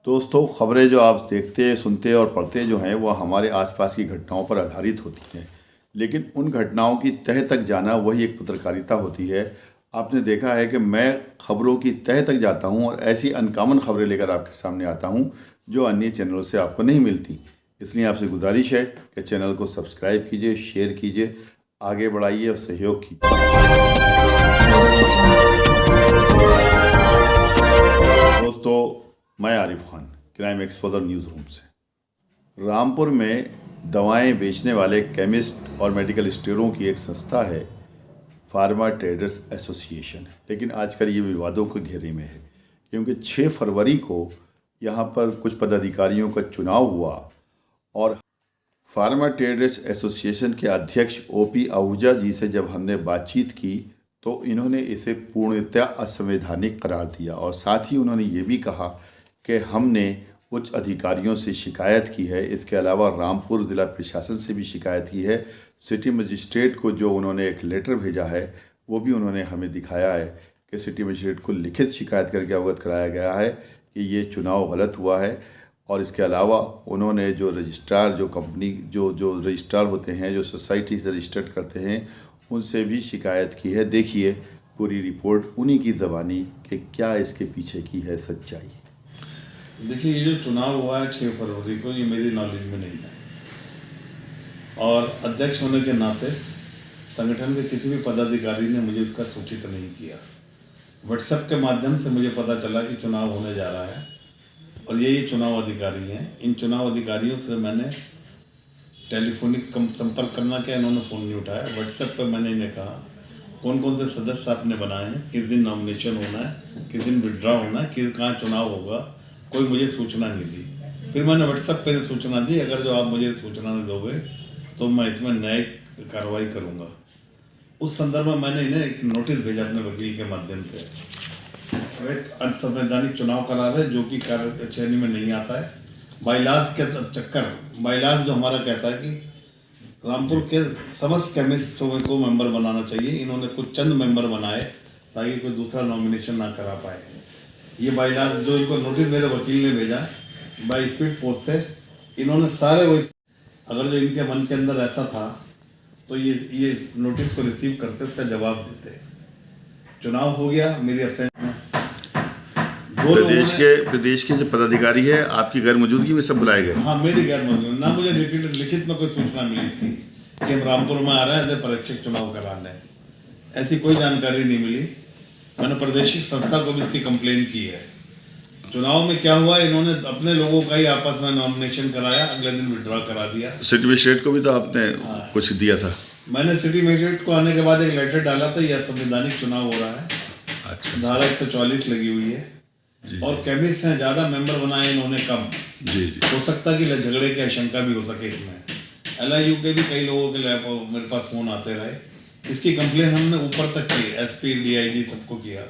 दोस्तों, खबरें जो आप देखते सुनते और पढ़ते जो हैं वो हमारे आसपास की घटनाओं पर आधारित होती हैं। लेकिन उन घटनाओं की तह तक जाना वही एक पत्रकारिता होती है। आपने देखा है कि मैं खबरों की तह तक जाता हूं और ऐसी अनकॉमन खबरें लेकर आपके सामने आता हूं जो अन्य चैनलों से आपको नहीं मिलती। इसलिए आपसे गुजारिश है कि चैनल को सब्सक्राइब कीजिए, शेयर कीजिए, आगे बढ़ाइए और सहयोग कीजिए। दोस्तों, मैं Arif Khan, crime exposure news room से। रामपुर में दवाएं बेचने वाले केमिस्ट और मेडिकल स्टोरों की एक संस्था है, फार्मा ट्रेडर्स एसोसिएशन। लेकिन आजकल ये विवादों के घेरे में है क्योंकि 6 फरवरी को यहाँ पर कुछ पदाधिकारियों का चुनाव हुआ और फार्मा ट्रेडर्स एसोसिएशन के अध्यक्ष ओपी आहूजा जी से जब हमने बातचीत की तो इन्होंने इसे पूर्णतः असंवैधानिक करार दिया और साथ ही उन्होंने ये भी कहा कि हमने उच्च अधिकारियों से शिकायत की है। इसके अलावा रामपुर ज़िला प्रशासन से भी शिकायत की है। सिटी मजिस्ट्रेट को जो उन्होंने एक लेटर भेजा है वो भी उन्होंने हमें दिखाया है कि सिटी मजिस्ट्रेट को लिखित शिकायत करके अवगत कराया गया है कि ये चुनाव गलत हुआ है। और इसके अलावा उन्होंने जो रजिस्ट्रार, जो कंपनी जो रजिस्ट्रार होते हैं, जो सोसाइटी से रजिस्टर्ड करते हैं, उनसे भी शिकायत की है। देखिए पूरी रिपोर्ट उन्हीं की ज़बानी कि क्या इसके पीछे की है सच्चाई। देखिए, ये जो चुनाव हुआ है 6 फरवरी को, ये मेरी नॉलेज में नहीं था और अध्यक्ष होने के नाते संगठन के किसी भी पदाधिकारी ने मुझे इसका सूचित नहीं किया। व्हाट्सएप के माध्यम से मुझे पता चला कि चुनाव होने जा रहा है और यही चुनाव अधिकारी हैं। इन चुनाव अधिकारियों से मैंने टेलीफोनिक संपर्क करना क्या, इन्होंने फ़ोन नहीं उठाया। व्हाट्सएप पर मैंने इन्हें कहा कौन कौन से सदस्य आपने बनाए हैं, किस दिन नॉमिनेशन होना है, किस दिन विड्रॉ होना है, किस कहाँ चुनाव होगा, कोई मुझे सूचना नहीं दी। फिर मैंने व्हाट्सएप पर सूचना दी, अगर जो आप मुझे सूचना नहीं दोगे तो मैं इसमें न्यायिक कार्रवाई करूँगा। उस संदर्भ में मैंने इन्हें एक नोटिस भेजा अपने वकील के माध्यम से। एक असंवैधानिक चुनाव करार है जो कि कार्य श्रेणी में नहीं आता है। बाइलाज के चक्कर, बाइलाज जो हमारा कहता है कि रामपुर के समस्त केमिस्टों को मेंबर बनाना चाहिए, इन्होंने कुछ चंद मेंबर बनाए ताकि कोई दूसरा नॉमिनेशन ना करा पाए। ये बाइलाज जो इनको नोटिस मेरे वकील ने भेजा बाई स्पीड पोस्ट से, इन्होंने सारे वो, अगर जो इनके मन के अंदर ऐसा था तो ये नोटिस को रिसीव करते, उसका जवाब देते। चुनाव हो गया, मेरी अफसर प्रदेश के जो पदाधिकारी है आपकी गैर मौजूदगी में सब बुलाए गए? हाँ, मेरी गैर मौजूदगी ना मुझे लिखित में कोई सूचना मिली थी कि हम रामपुर में आ रहे हैं परीक्षक चुनाव कराने, ऐसी कोई जानकारी नहीं मिली। मैंने प्रादेशिक संस्था को भी इसकी कंप्लेन की है। चुनाव में क्या हुआ, इन्होंने अपने लोगों का ही आपस में नॉमिनेशन कराया, अगले दिन विड्रॉ करा दिया। सिटी मजिस्ट्रेट को भी तो आपने कुछ दिया था? मैंने सिटी मजिस्ट्रेट को आने के बाद एक लेटर डाला था, यह संवैधानिक चुनाव हो रहा है। अच्छा। धारा 144 लगी हुई है और केमिस्ट हैं, ज़्यादा मेंबर बनाए इन्होंने कम। जी। हो सकता कि झगड़े की आशंका भी हो सके इसमें। LIU के भी कई लोगों के मेरे पास फ़ोन आते रहे। इसकी कंप्लेन हमने ऊपर तक की, SP DIG सबको किया,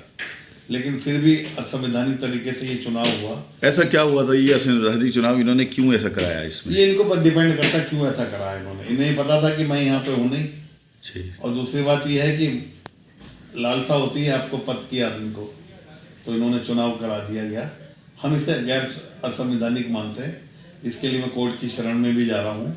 लेकिन फिर भी असंवैधानिक तरीके से ये चुनाव हुआ। ऐसा क्या हुआ था? ये असंवैधानिक चुनाव इन्होंने क्यों ऐसा कराया? इसमें ये इनको पर डिपेंड करता क्यों ऐसा कराया इन्होंने। इन्हें पता था कि मैं यहाँ पे हूँ नहीं, और दूसरी बात ये है कि लालसा होती है आपको पद की आदमी को, तो इन्होंने चुनाव करा दिया गया। हम इसे गैर असंवैधानिक मानते हैं। इसके लिए मैं कोर्ट की शरण में भी जा रहा हूँ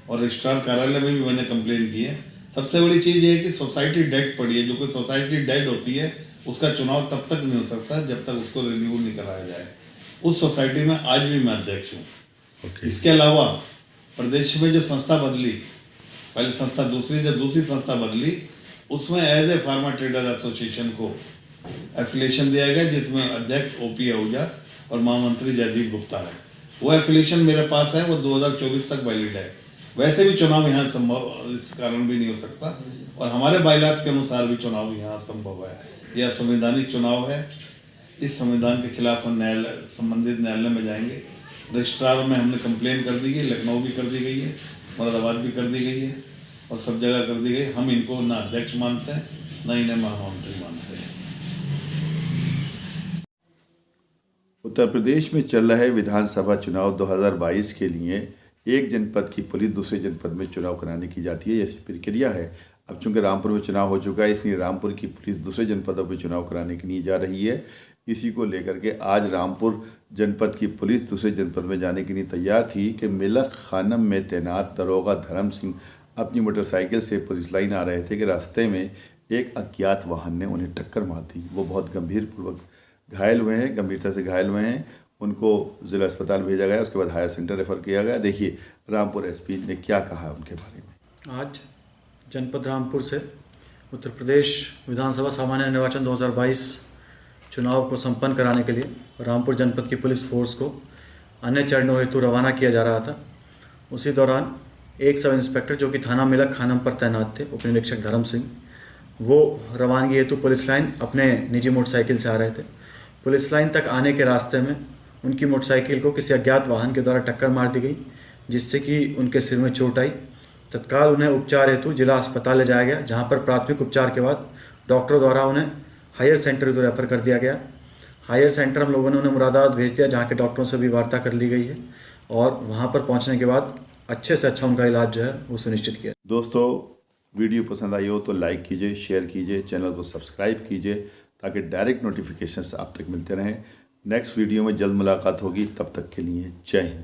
और रजिस्ट्रार कार्यालय में भी मैंने कंप्लेन की है। सबसे बड़ी चीज़ ये है कि सोसाइटी डेड पड़ी है। जो कोई सोसाइटी डेड होती है उसका चुनाव तब तक नहीं हो सकता जब तक उसको रिन्यू नहीं कराया जाए। उस सोसाइटी में आज भी मैं अध्यक्ष हूँ। इसके अलावा प्रदेश में जो संस्था बदली, पहले संस्था दूसरी, जब दूसरी संस्था बदली उसमें as a pharma trader association को एफिलिएशन दिया गया, जिसमें अध्यक्ष OP आहूजा और महामंत्री जयदीप गुप्ता है। वो एफिलिएशन मेरे पास है, वो 2024 तक वैलिड है। वैसे भी चुनाव यहाँ संभव इस कारण भी नहीं हो सकता और हमारे बाइलाज के अनुसार भी चुनाव यहाँ संभव है। यह संवैधानिक चुनाव है। इस संविधान के खिलाफ हम संबंधित न्यायालय में जाएंगे। रजिस्ट्रार में हमने कंप्लेन कर दी है, लखनऊ भी कर दी गई है, मुरादाबाद भी कर दी गई है और सब जगह कर दी गई। हम इनको ना अध्यक्ष मानते हैं, ना इन्हें महामंत्री मानते हैं। उत्तर प्रदेश में चल रहे विधानसभा चुनाव 2022 के लिए एक जनपद की पुलिस दूसरे जनपद में चुनाव कराने की जाती है, ऐसी प्रक्रिया है। अब चूंकि रामपुर में चुनाव हो चुका है, इसलिए रामपुर की पुलिस दूसरे जनपदों पर चुनाव कराने के लिए जा रही है। इसी को लेकर के आज रामपुर जनपद की पुलिस दूसरे जनपद में जाने के लिए तैयार थी कि मिलक खानम में तैनात दरोगा धर्म सिंह अपनी मोटरसाइकिल से पुलिस लाइन आ रहे थे कि रास्ते में एक अज्ञात वाहन ने उन्हें टक्कर मार दी। वो बहुत गंभीरपूर्वक घायल हुए हैं, गंभीरता से घायल हुए हैं। उनको ज़िला अस्पताल भेजा गया, उसके बाद हायर सेंटर रेफ़र किया गया। देखिए रामपुर एसपी ने क्या कहा है उनके बारे में। आज जनपद रामपुर से उत्तर प्रदेश विधानसभा सामान्य निर्वाचन 2022 चुनाव को संपन्न कराने के लिए रामपुर जनपद की पुलिस फोर्स को अन्य चरणों हेतु रवाना किया जा रहा था। उसी दौरान एक सब इंस्पेक्टर जो कि थाना मिलक खानम पर तैनात थे, उप निरीक्षक धर्म सिंह, वो रवानगी हेतु पुलिस लाइन अपने निजी मोटरसाइकिल से आ रहे थे। पुलिस लाइन तक आने के रास्ते में उनकी मोटरसाइकिल को किसी अज्ञात वाहन के द्वारा टक्कर मार दी गई, जिससे कि उनके सिर में चोट आई। तत्काल उन्हें उपचार हेतु जिला अस्पताल ले जाया गया, जहां पर प्राथमिक उपचार के बाद डॉक्टरों द्वारा उन्हें हायर सेंटर हेतु रेफ़र कर दिया गया। हायर सेंटर हम लोगों ने उन्हें मुरादाबाद भेज दिया, जहाँ के डॉक्टरों से भी वार्ता कर ली गई है और वहाँ पर पहुँचने के बाद अच्छे से अच्छा उनका इलाज जो है वो सुनिश्चित किया। दोस्तों वीडियो पसंद आई हो तो लाइक कीजिए, शेयर कीजिए, चैनल को सब्सक्राइब कीजिए ताकि डायरेक्ट नोटिफिकेशंस आप तक मिलते रहें। नेक्स्ट वीडियो में जल्द मुलाकात होगी, तब तक के लिए जय हिंद।